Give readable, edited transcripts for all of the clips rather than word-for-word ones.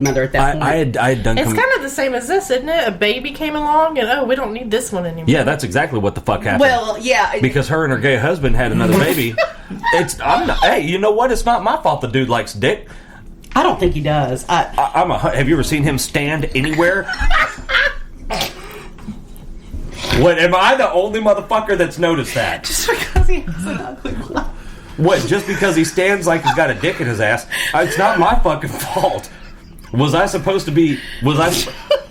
mother at that point. I had done. It's kind of the same as this, isn't it? A baby came along, and we don't need this one anymore. Yeah, that's exactly what the fuck happened. Well, yeah, because her and her gay husband had another baby. Hey, you know what? It's not my fault the dude likes dick. I don't think he does. Have you ever seen him stand anywhere? What? Am I the only motherfucker that's noticed that? Just because he has an ugly butt. What? Just because he stands like he's got a dick in his ass? It's not my fucking fault. Was I supposed to be?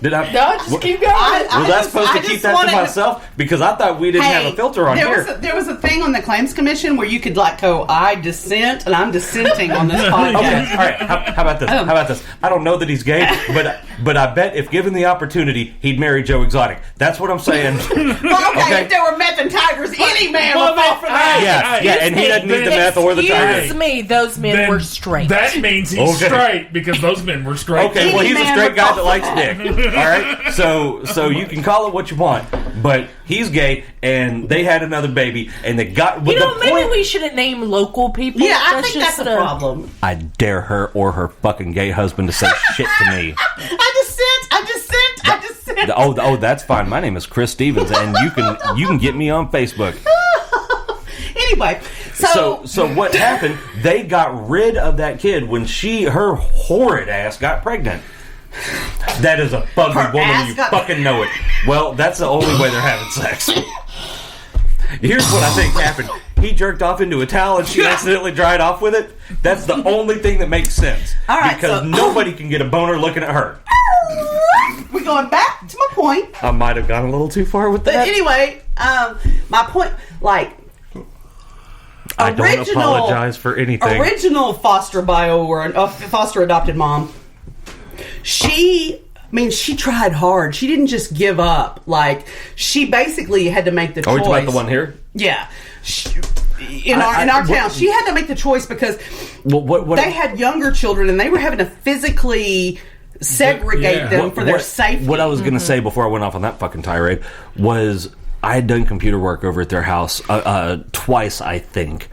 Did I? No, just keep going. Was I supposed to keep that to myself? Because I thought we didn't have a filter on here. There was a thing on the Claims Commission where you could like go, I dissent, and I'm dissenting on this podcast. Okay, all right. How about this? How about this? I don't know that he's gay, but I bet if given the opportunity, he'd marry Joe Exotic. That's what I'm saying. Well, okay, if there were meth and tigers, any man would fall for that. Yeah, and he doesn't need the meth or the tigers. Excuse me, those men were straight. That means he's straight because those men were straight. Okay, well, he's a straight guy that likes dick. All right, so you can call it what you want, but he's gay, and they had another baby, and they got. Maybe we shouldn't name local people. Yeah, I think that's the problem. I dare her or her fucking gay husband to say shit to me. I dissent. Oh, that's fine. My name is Chris Stevens, and you can get me on Facebook. Anyway, so what happened? They got rid of that kid when her horrid ass got pregnant. That is a fugly woman. You fucking know it. Well, that's the only way they're having sex. Here's what I think happened. He jerked off into a towel and she accidentally dried off with it. That's the only thing that makes sense. All right, because nobody can get a boner looking at her. We're going back to my point. I might have gone a little too far with that. But anyway, my point, like, I don't apologize for anything. Original foster bio or foster adopted mom. She tried hard. She didn't just give up. Like, she basically had to make the choice. Oh, you're talking about the one here? Yeah. In our town, she had to make the choice because they had younger children and they were having to physically segregate them for their safety. What I was going to say before I went off on that fucking tirade was I had done computer work over at their house twice, I think.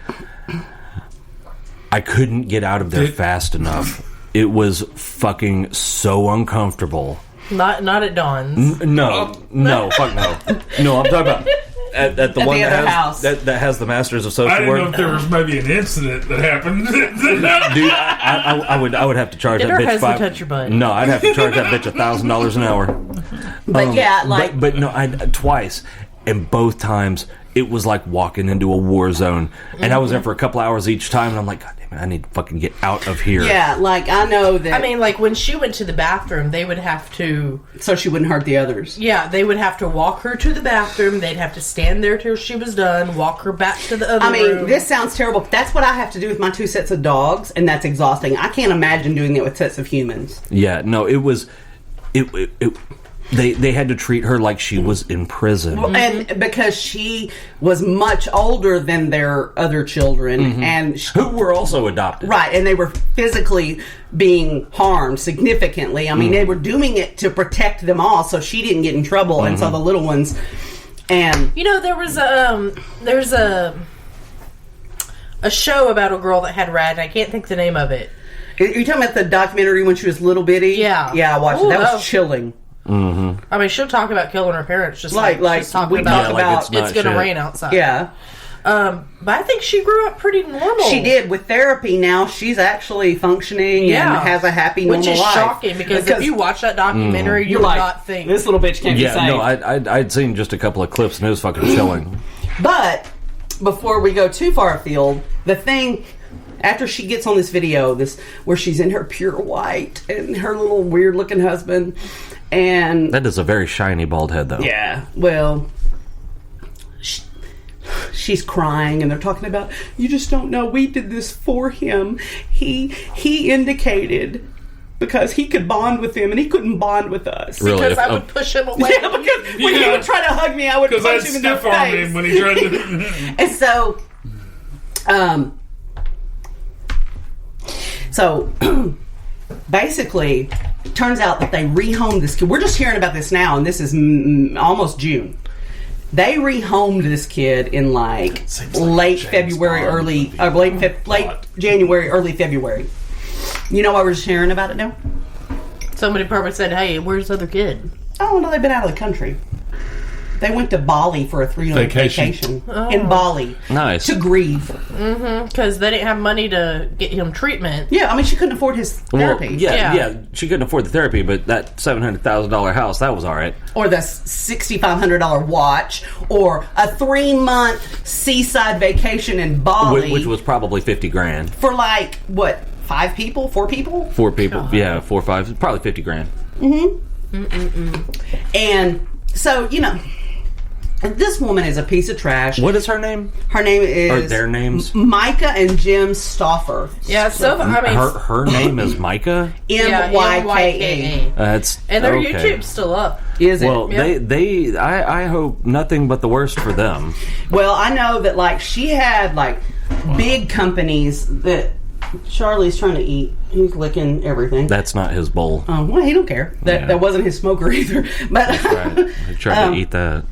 I couldn't get out of there fast enough. It was fucking so uncomfortable. Not at Dawn's. No, fuck no. No, I'm talking about at the one house that has the Masters of Social Work. I didn't know if there was maybe an incident that happened. Dude, I would have to charge that bitch Did her husband touch your butt? No, I'd have to charge that bitch $1,000 an hour. But but no, I twice, and both times it was like walking into a war zone. And I was there for a couple hours each time, and I'm like, God damn it, I need to fucking get out of here. Yeah, like, I know that. I mean, like, when she went to the bathroom, they would have to... So she wouldn't hurt the others. Yeah, they would have to walk her to the bathroom. They'd have to stand there till she was done, walk her back to the other room. This sounds terrible. That's what I have to do with my 2 sets of dogs, and that's exhausting. I can't imagine doing it with sets of humans. Yeah, no, it was... They had to treat her like she was in prison. Well, and because she was much older than their other children. And who were also adopted. Right, and they were physically being harmed significantly. I mean, they were doing it to protect them all so she didn't get in trouble. And so the little ones... And you know, there's a show about a girl that had rat, and I can't think the name of it. Are you talking about the documentary when she was little bitty? Yeah. Yeah, I watched it. That was chilling. I mean, she'll talk about killing her parents, just like she's talking we about, talk about it's going to rain outside. Yeah. But I think she grew up pretty normal. She did. With therapy now, she's actually functioning and has a happy, normal life. Which is shocking, because if you watch that documentary, you would not think... This little bitch can't be saved. No, I'd seen just a couple of clips, and it was fucking chilling. But, before we go too far afield, the thing... After she gets on this video, where she's in her pure white and her little weird looking husband, and that is a very shiny bald head, though. Yeah, well, she's crying, and they're talking about, you just don't know. We did this for him. He indicated because he could bond with him, and he couldn't bond with us. Really? Because I would push him away. Yeah, because when he would try to hug me, I would punch him in the face. Because I'd stiff arm him when he tried to. And so, basically, turns out that they rehomed this kid. We're just hearing about this now, and this is almost June. They rehomed this kid in late February, late January, early February. You know why we're just hearing about it now? Somebody probably said, "Hey, where's the other kid?" Oh no, they've been out of the country. They went to Bali for a 3-week vacation in Bali. Nice. To grieve. Because they didn't have money to get him treatment. Yeah, I mean, she couldn't afford his therapy. Well, yeah, she couldn't afford the therapy, but that $700,000 house, that was all right. Or the $6,500 watch, or a 3-month seaside vacation in Bali. Which was probably $50,000. For like, what, 5 people? 4 people? 4 people. Yeah, 4 or 5. Probably $50,000. And so, you know, this woman is a piece of trash. What is her name? Her name is... Or their names? Micah and Jim Stoffer. Yeah, so, I mean... Her name is Micah? M-Y-K-A. That's... And their okay. YouTube's still up. Is it? Well, I hope nothing but the worst for them. Well, I know that, like, she had, like, big companies that... Charlie's trying to eat. He's licking everything. That's not his bowl. Well, he don't care. That wasn't his smoker either. But That's right. He tried to eat that.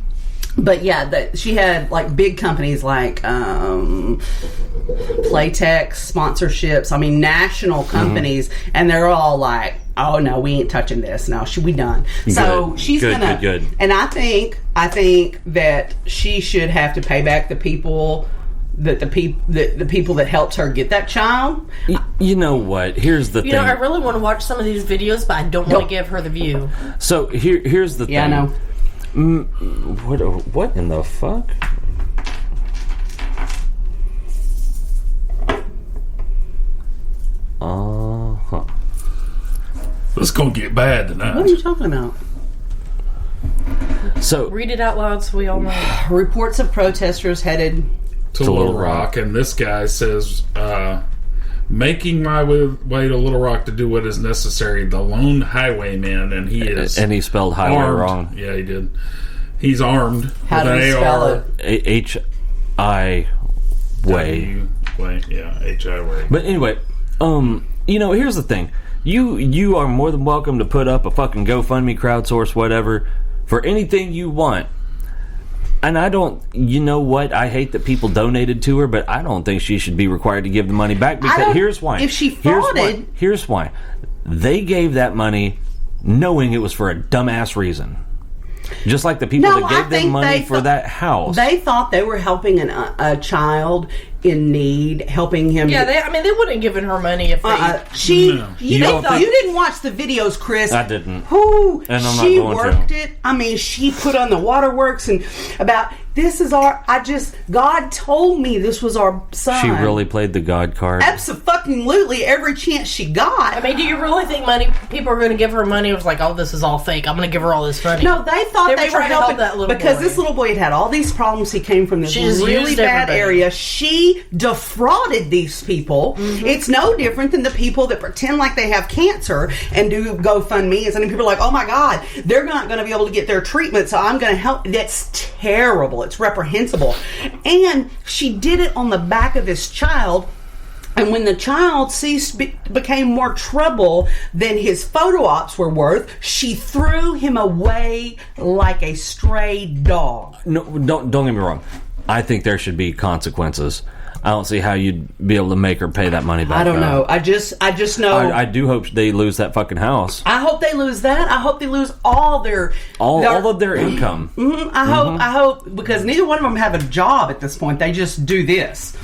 But yeah, she had like big companies like Playtex sponsorships. I mean, national companies, and they're all like, "Oh no, we ain't touching this. No, we done." So she's gonna. Good. And I think that she should have to pay back the people. The people that helped her get that child. You know what? Here's the thing. You know, I really want to watch some of these videos, but I don't want to give her the view. So here's the thing. Yeah, I know. What in the fuck? It's gonna get bad tonight. What are you talking about? So Read it out loud so we all know. Reports of protesters headed to Little Rock, and this guy says, making my way to Little Rock to do what is necessary, the lone highwayman, and he is... And he spelled highway armed. wrong. Yeah, he did. He's armed How with do you an spell AR. it? H-I way. Yeah, H-I way. But anyway, you know, here's the thing. You are more than welcome to put up a fucking GoFundMe, crowdsource, whatever, for anything you want. And I don't, you know what? I hate that people donated to her, but I don't think she should be required to give the money back. Because here's why. If she frauded. Here's why. They gave that money knowing it was for a dumbass reason. Just like the people that gave them money for that house. They thought they were helping a child in need, helping him. Yeah, they wouldn't have given her money if they... You didn't watch the videos, Chris. I didn't. Who? And I'm she not going worked to. it. I mean, she put on the waterworks and about... This is God told me this was our son. She really played the God card. Absolutely, every chance she got. I mean, do you really think people are going to give her money? It was like, oh, this is all fake. I'm going to give her all this money. No, they thought they were trying to helping help that little because boy. This little boy had all these problems. He came from this She just really used bad everybody. area. She defrauded these people. Mm-hmm. It's no different than the people that pretend like they have cancer and do GoFundMe's, and then people are like, "Oh my God, they're not going to be able to get their treatment, so I'm going to help." That's terrible. It's reprehensible. And she did it on the back of this child. And when the child became more trouble than his photo ops were worth, she threw him away like a stray dog. No, don't get me wrong. I think there should be consequences. I don't see how you'd be able to make her pay that money back. I don't know. I just know. I do hope they lose that fucking house. I hope they lose that. I hope they lose all of their income. I hope because neither one of them have a job at this point. They just do this.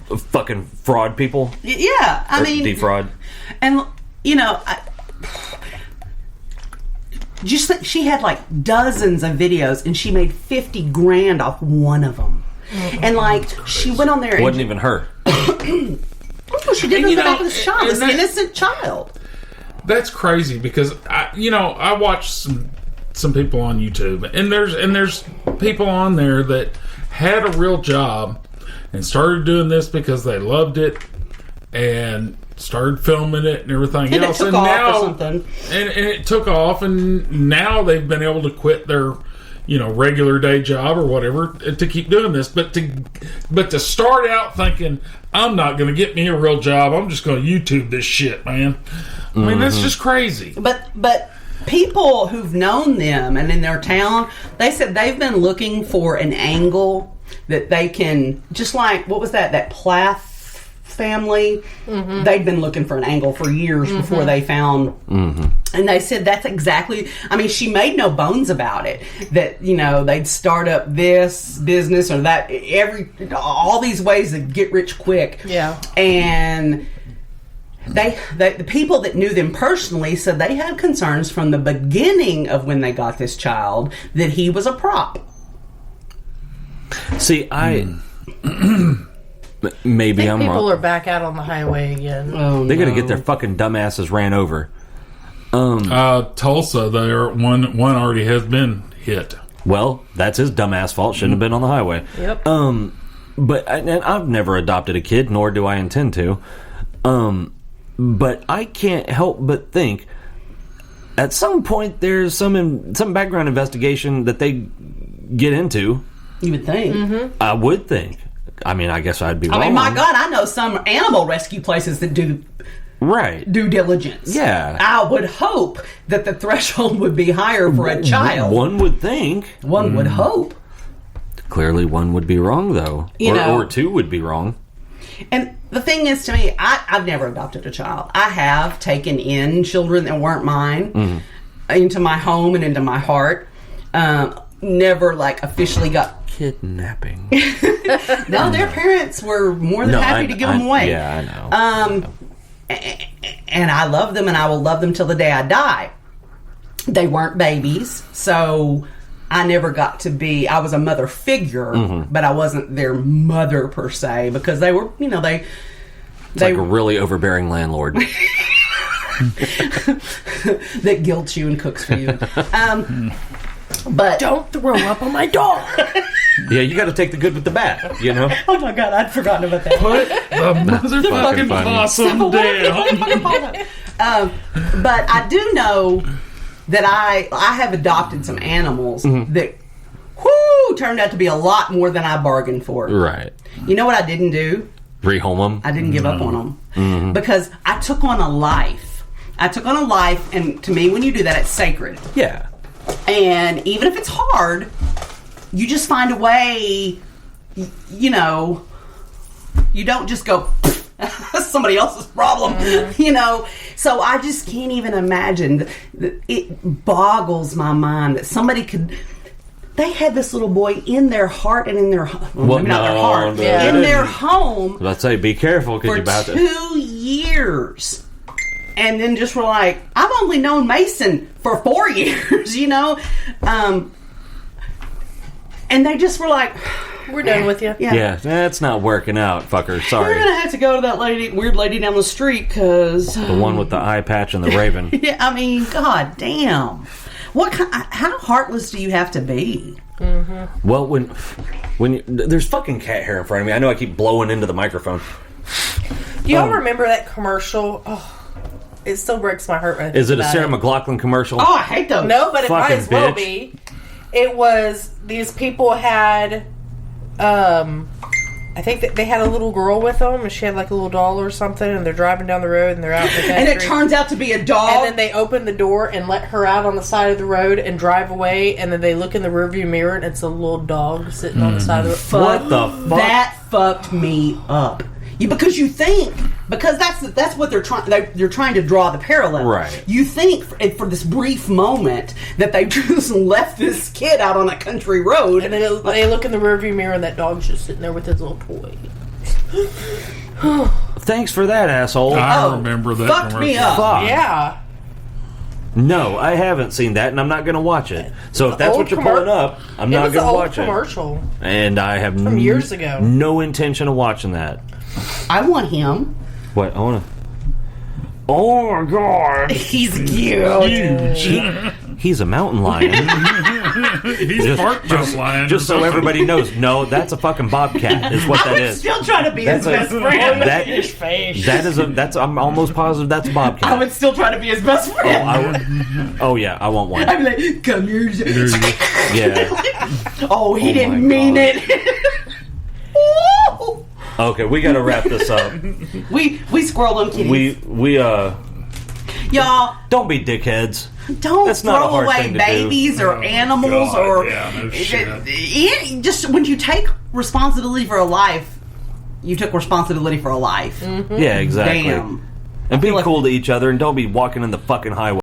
Fucking fraud people. Yeah, I mean defraud. And you know, just think she had like dozens of videos, and she made $50,000 off one of them. And like she went on there, and wasn't even her. She did it about this child, this innocent child. That's crazy because I watch some people on YouTube, and there's people on there that had a real job and started doing this because they loved it and started filming it and everything and else. It took off or something. And it took off, and now they've been able to quit their regular day job or whatever to keep doing this. But to start out thinking, I'm not going to get me a real job, I'm just going to YouTube this shit, man. I mean, that's just crazy. But people who've known them and in their town, they said they've been looking for an angle that they can, just like, what was that Plath family, they'd been looking for an angle for years before they found. And they said that's exactly. I mean, she made no bones about it. That they'd start up this business or that, all these ways to get rich quick. Yeah, and the people that knew them personally said they had concerns from the beginning of when they got this child that he was a prop. See, maybe I'm people wrong. are back out on the highway again. Oh, They're gonna get their fucking dumbasses ran over. Tulsa, one already has been hit. Well, that's his dumbass fault. Shouldn't have been on the highway. Yep. But and I've never adopted a kid, nor do I intend to. But I can't help but think at some point there's some background investigation that they get into. You would think. I would think. I mean, I guess I'd be wrong. I mean, my God, I know some animal rescue places that do due diligence. Yeah. I would hope that the threshold would be higher for a child. One would think. One would hope. Clearly, one would be wrong, though. Or two would be wrong. And the thing is, to me, I've never adopted a child. I have taken in children that weren't mine into my home and into my heart. Never, officially got... Kidnapping. No, their parents were more than happy to give them away. Yeah, I know. And I love them, and I will love them till the day I die. They weren't babies, so I never got to be... I was a mother figure, but I wasn't their mother, per se, because they were, they... It's like a really overbearing landlord. that guilts you and cooks for you. But don't throw up on my dog. Yeah, you got to take the good with the bad, Oh my God, I'd forgotten about that. Put the motherfucking possum down. But I do know that I have adopted some animals that turned out to be a lot more than I bargained for. Right. You know what I didn't do? Rehome them? I didn't give up on them. Because I took on a life. And to me, when you do that, it's sacred. Yeah. And even if it's hard, you just find a way, you don't just go, that's somebody else's problem, So I just can't even imagine. It boggles my mind that somebody could... They had this little boy in their heart and in their... Well, not their heart. Yeah. In their home. Let's say, be careful, because you're about to... 2 years. And then just were like, I've only known Mason for 4 years, and they just were like, we're done with you. Yeah, that's not working out, fucker. Sorry. We're gonna have to go to that weird lady down the street, because the one with the eye patch and the raven. Yeah, I mean, God damn, how heartless do you have to be? Well, when there's fucking cat hair in front of me, I know I keep blowing into the microphone. Do y'all remember that commercial? Oh, it still breaks my heart. When I think Is it a about Sarah McLachlan commercial? Oh, I hate those. No, but it might as well bitch. be. It was, these people had, I think that they had a little girl with them, and she had like a little doll or something, and they're driving down the road, and they're out in the country. And it turns out to be a dog. And then they open the door and let her out on the side of the road and drive away, and then they look in the rearview mirror, and it's a little dog sitting on the side of the road. What the fuck? That fucked me up. Because you think, because that's what they're trying. They're trying to draw the parallel. Right. You think for this brief moment that they just left this kid out on a country road, And then they look in the rearview mirror, and that dog's just sitting there with his little toy. Thanks for that, asshole. I remember that fucked commercial. me up. Fuck. Yeah. No, I haven't seen that, and I'm not going to watch it. So if that's what you're pulling up, I'm not going to watch it. Commercial. And I have From years ago. no intention of watching that. I want him. What? I want to... Oh my god. He's cute. He's a mountain lion. He's part mountain lion. Just so everybody knows, no, that's a fucking bobcat. Is what that I'm is. still trying to be his best friend. I'm almost positive that's a bobcat. I would still try to be his best friend. Oh yeah, I want one. I'd be like, come here. Yeah. Oh, he didn't my mean God. it. Okay, we got to wrap this up. We squirreled them kitties. Y'all don't be dickheads. Don't That's not a throw hard away thing to babies do. or animals God, or yeah, no shit. just when you take responsibility for a life, you took responsibility for a life. Yeah, exactly. Damn. And be feel like- cool to each other, and don't be walking in the fucking highway